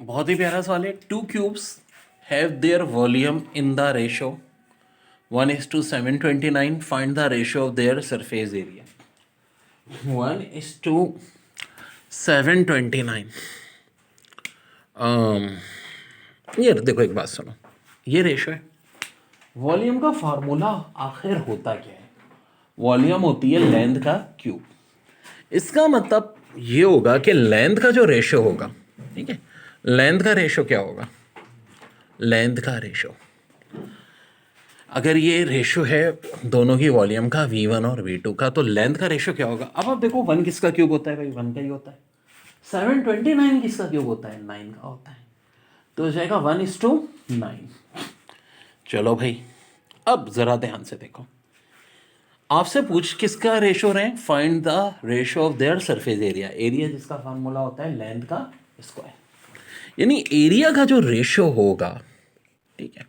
बहुत ही प्यारा सवाल है। To cubes have their volume in the ratio 1:729, find the ratio of their surface area. 1:729। ये देखो, एक बात सुनो, ये रेशो है। वॉल्यूम का फार्मूला आखिर होता क्या है? वॉल्यूम होती है लेंथ का क्यूब। इसका मतलब ये होगा कि लेंथ का जो रेशो होगा, ठीक है, लेंथ का रेशो क्या होगा? लेंथ का रेशो, अगर ये रेशो है दोनों की वॉल्यूम का, v1 और v2 का, तो लेंथ का रेशो क्या होगा? अब आप देखो, 1 किसका क्यूब होता है भाई? 1 का ही होता है। 729 किसका क्यूब होता है? 9 का होता है। तो हो जाएगा 1:9। चलो भाई, अब जरा ध्यान से देखो, आपसे पूछ किसका रेशो रहे? Find the ratio of their surface area. Area जिसका फार्मूला होता है लेंथ का स्क्वायर। यानी एरिया का जो रेशो होगा, ठीक है,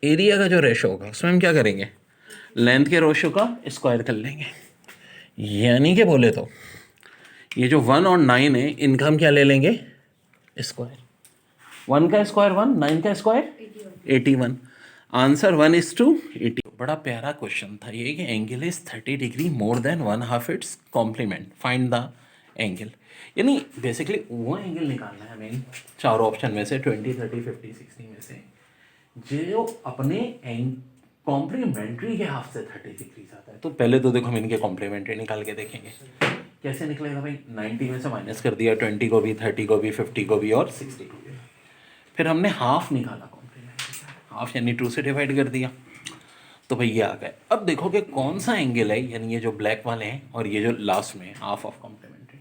एरिया का जो रेशो होगा उसमें हम क्या करेंगे? लेंथ के रेशो का स्क्वायर कर लेंगे। यानी कि बोले तो ये जो 1 और 9 है, इनका हम क्या ले लेंगे? स्क्वायर। 1 का स्क्वायर 1, 9 का स्क्वायर 81। आंसर 1:80। बड़ा प्यारा क्वेश्चन था ये कि angle is 30 degree more than 1/2 it's complement, find the angle. यानी बेसिकली वो एंगल निकालना है हमें चारों ऑप्शन में से, 20, 30, 50, 60 में से, जो अपने कॉम्प्लीमेंट्री के हाफ से 30 डिग्री आता है। तो पहले तो देखो, हम इनके कॉम्प्लीमेंट्री निकाल के देखेंगे कैसे निकलेगा भाई। 90 में से माइनस कर दिया, 20 को भी, 30 को भी, 50 को भी और 60 को भी। फिर हमने हाफ निकाला कॉम्प्लीमेंट्री का, हाफ यानी 2 से डिवाइड कर दिया, तो भाई ये आ गए। अब देखो कि कौन सा एंगल है, यानी ये जो ब्लैक वाले हैं और ये जो लास्ट में हाफ ऑफ कॉम्प्लीमेंट्री,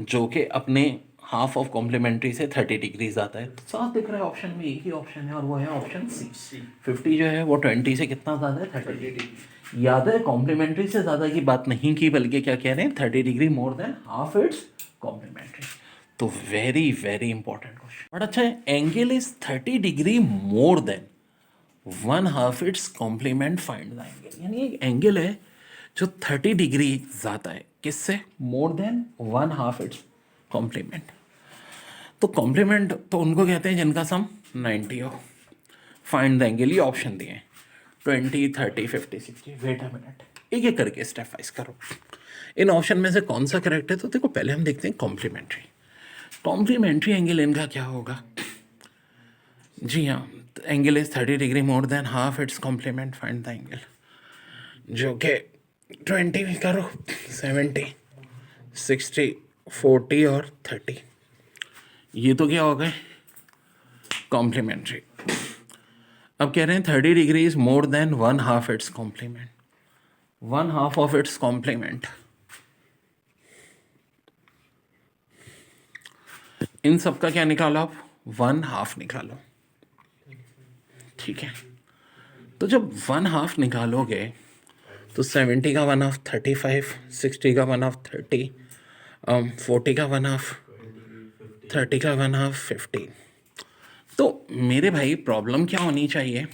जो कि अपने हाफ ऑफ कॉम्प्लीमेंट्री से 30 डिग्रीज आता है। तो साफ दिख रहा है ऑप्शन में, एक ही ऑप्शन है और वो है ऑप्शन सी। 50 जो है वो 20 से कितना ज़्यादा है? 30 डिग्री। याद है, कॉम्प्लीमेंट्री से ज़्यादा की बात नहीं की, बल्कि क्या कह रहे हैं? 30 degree more than half it's complementary. तो वेरी वेरी इंपॉर्टेंट क्वेश्चन। बड़ा अच्छा है। Angle is 30 degree more than 1/2 it's complement, find the angle. यानी एक एंगल है जो 30 डिग्री ज़्यादा है, किससे? More than 1/2 it's complement. तो कॉम्प्लीमेंट तो उनको कहते हैं जिनका सम 90 हो। फाइंड द एंगल, ये ऑप्शन दिए हैं 20, 30, 50, 60। वेट अ मिनट, एक एक करके स्टेप वाइज करो। इन ऑप्शन में से कौन सा करेक्ट है? तो देखो, पहले हम देखते हैं कॉम्प्लीमेंट्री। कॉम्प्लीमेंट्री एंगल इनका क्या होगा? जी हाँ, angle is 30 degree more than half it's complement, find the angle, जो कि 20 में करो, 70, 60, 40 और 30। ये तो क्या हो गए? कॉम्प्लीमेंट्री। अब कह रहे हैं 30 degree is more than 1/2 it's complement, 1/2 of its complement. इन सब का क्या निकालो आप? 1/2 निकालो, ठीक है। तो जब 1/2 निकालोगे तो 70 का 1/2 35, 60 का 1/2 30, 40 का 1/2 30 का 1/2 50। तो मेरे भाई प्रॉब्लम क्या होनी चाहिए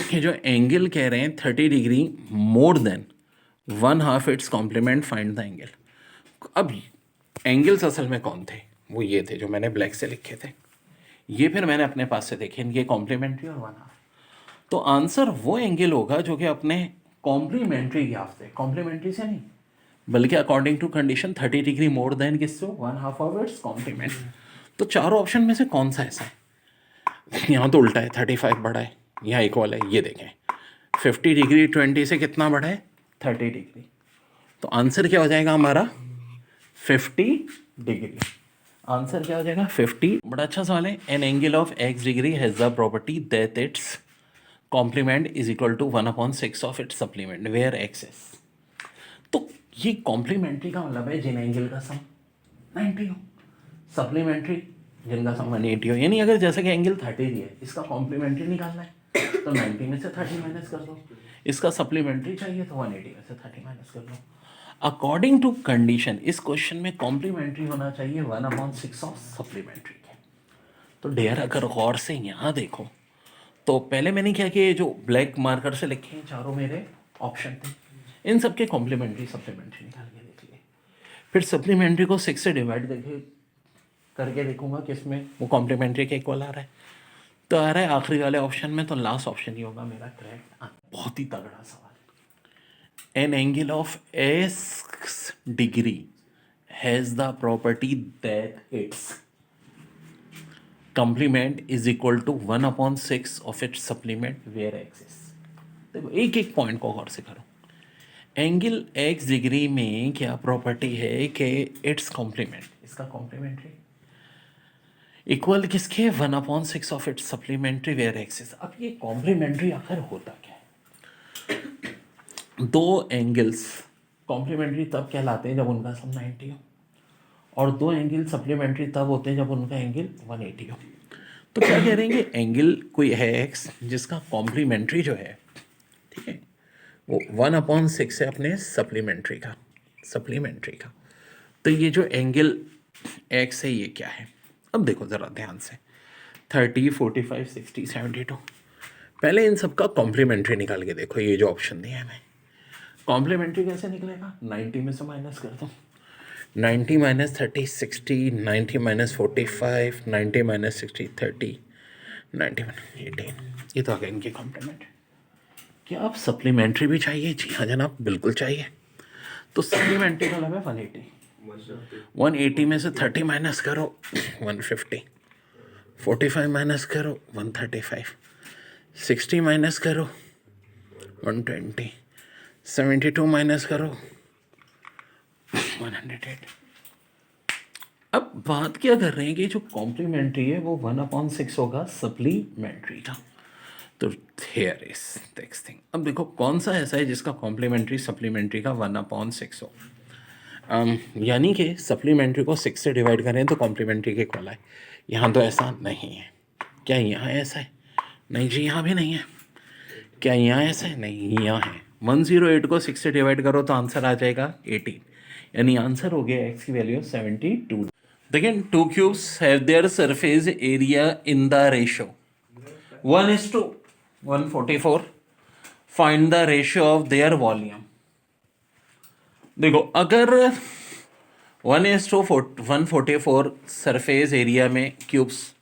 कि जो एंगल कह रहे हैं 30 degree more than 1/2 it's complement, find the angle. अब एंगल्स असल में कौन थे? वो ये थे जो मैंने ब्लैक से लिखे थे। ये फिर मैंने अपने पास से देखे, इनके कॉम्प्लीमेंट्री और 1/2। तो आंसर वो एंगल होगा जो कि अपने कॉम्प्लीमेंट्री के हाफ से, कॉम्प्लीमेंट्री से नहीं बल्कि according to condition 30 degree more than किससे? 1/2 ऑफ इट्स कॉम्प्लीमेंट। तो चारों ऑप्शन में से कौन सा ऐसा है? यहाँ तो उल्टा है, 35 बड़ा है, यहाँ इक्वल है। ये देखें, 50 डिग्री 20 से कितना बड़ा है? 30 डिग्री। तो आंसर क्या हो जाएगा हमारा? 50 डिग्री। आंसर क्या हो जाएगा? 50। बड़ा अच्छा सवाल है। An angle of x degree has the property that it's complement is equal to 1/6 of its supplement where x is। तो ये कॉम्प्लीमेंट्री का मतलब है जिन एंगल का सम 90 हो, सप्लीमेंट्री जिनका सम 180 हो। यानी अगर जैसे कि एंगल 30 है, इसका कॉम्प्लीमेंट्री निकालना है तो 90 में से 30 माइनस कर दो। इसका सप्लीमेंट्री चाहिए तो 180 में से 30 माइनस कर दो। अकॉर्डिंग टू कंडीशन इस क्वेश्चन में कॉम्प्लीमेंट्री होना चाहिए 1/6 ऑफ सप्लीमेंट्री के। तो डेयर अगर गौर से यहाँ देखो, तो पहले मैंने क्या किया, जो ब्लैक मार्कर से लिखे हैं चारों मेरे ऑप्शन थे, इन सबके कॉम्प्लीमेंट्री सप्लीमेंट्री निकाल के देख लिए। फिर सप्लीमेंट्री को 6 से डिवाइड करके करके देखूंगा किसमें वो कॉम्प्लीमेंट्री के इक्वल आ रहा है। तो आ रहा है आखिरी वाले ऑप्शन में, तो लास्ट ऑप्शन ही होगा मेरा करेक्ट। बहुत ही तगड़ा सवाल। N angle of x degree has the property that it's complement is equal to 1/6 of its supplement where x is। देखो एक एक पॉइंट को गौर से करो। एंगल x डिग्री में क्या प्रॉपर्टी है कि इट्स कॉम्प्लीमेंट, इसका कॉम्प्लीमेंट्री इक्वल किसके, 1/6 of its supplementary where x is. अब ये कॉम्प्लीमेंट्री आखिर होता क्या है? दो एंगल्स कॉम्प्लीमेंट्री तब कहलाते हैं जब उनका सम 90 हो, और दो एंगल सप्लीमेंट्री तब होते हैं जब उनका एंगल 180 हो। तो क्या कह रहे हैं कि एंगल कोई है एक्स जिसका कॉम्प्लीमेंट्री जो है, ठीक है, वो 1/6 है अपने सप्लीमेंट्री का। तो ये जो एंगल एक्स है ये क्या है? अब देखो ज़रा ध्यान से, 30, 45, 60, 72। पहले इन सब का कॉम्प्लीमेंट्री निकाल के देखो। ये जो ऑप्शन दिया है हमें, कॉम्प्लीमेंट्री कैसे निकलेगा? 90 में से माइनस कर दो। 90 - 30 60, 90 - 45, 90 - 60 30, 90 - 18। ये तो आ गया इनके कॉम्प्लीमेंट। क्या आप सप्लीमेंट्री भी चाहिए? जी हाँ जनाब, बिल्कुल चाहिए। तो सप्लीमेंट्री का मतलब है 180। 180 में से 30 माइनस करो 150, 45 माइनस करो 135, 60 माइनस करो 120, 72 माइनस करो 108। अब बात क्या कर रहे हैं कि जो कॉम्प्लीमेंट्री है वो 1/6 होगा सप्लीमेंट्री का। तो हियर इज नेक्स्ट थिंग। अब देखो कौन सा ऐसा है जिसका कॉम्प्लीमेंट्री सप्लीमेंट्री का 1/6 हो। यानी कि सप्लीमेंट्री को 6 से डिवाइड करें तो कॉम्प्लीमेंट्री के इक्वल है। यहाँ तो ऐसा नहीं है। क्या यहाँ ऐसा है? नहीं जी, यहाँ भी नहीं है। क्या यहाँ ऐसा है? नहीं, यहाँ है। 108 को 6 से डिवाइड करो तो आंसर आ जाएगा 18, यानी आंसर हो गया एक्स की वैल्यू 72। देखिए, to cubes have their surface area in the ratio 1:144। Find the ratio of their volume. देखो अगर 1:144 सरफेस एरिया में क्यूब्स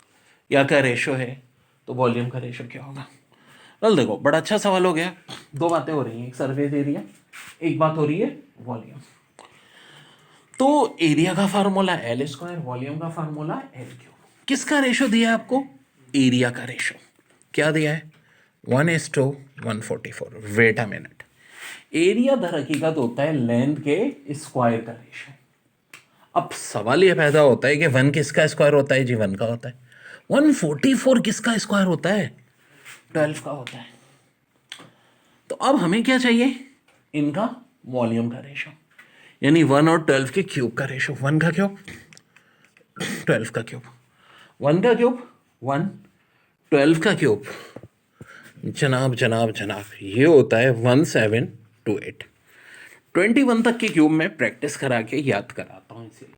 या का रेशो है तो वॉल्यूम का रेशो क्या होगा? वेल देखो, बड़ा अच्छा सवाल हो गया। दो बातें हो रही हैं, एक सरफेस एरिया, एक बात हो रही है वॉल्यूम। तो एरिया का फार्मूला L², वॉल्यूम का फार्मूला L3। किसका रेशो दिया है आपको? एरिया का रेशो। क्या दिया है? 1:144। Wait a minute. एरिया दर हकीकत होता है लेंथ के स्क्वायर का रेशो। अब सवाल यह पैदा होता है कि 1 किसका स्क्वायर होता है? जी 1 का होता है। 144 किसका स्क्वायर होता है? 12 का होता है। तो अब हमें क्या चाहिए? इनका वॉल्यूम का रेशो, यानी 1 और 12 के क्यूब का रेशो। 1 का क्यूब 12 का क्यूब, 1 का क्यूब 1, 12 का क्यूब जनाब जनाब जनाब ये होता है 1728। 21 तक के क्यूब में प्रैक्टिस करा के याद कराता हूँ इसीलिए।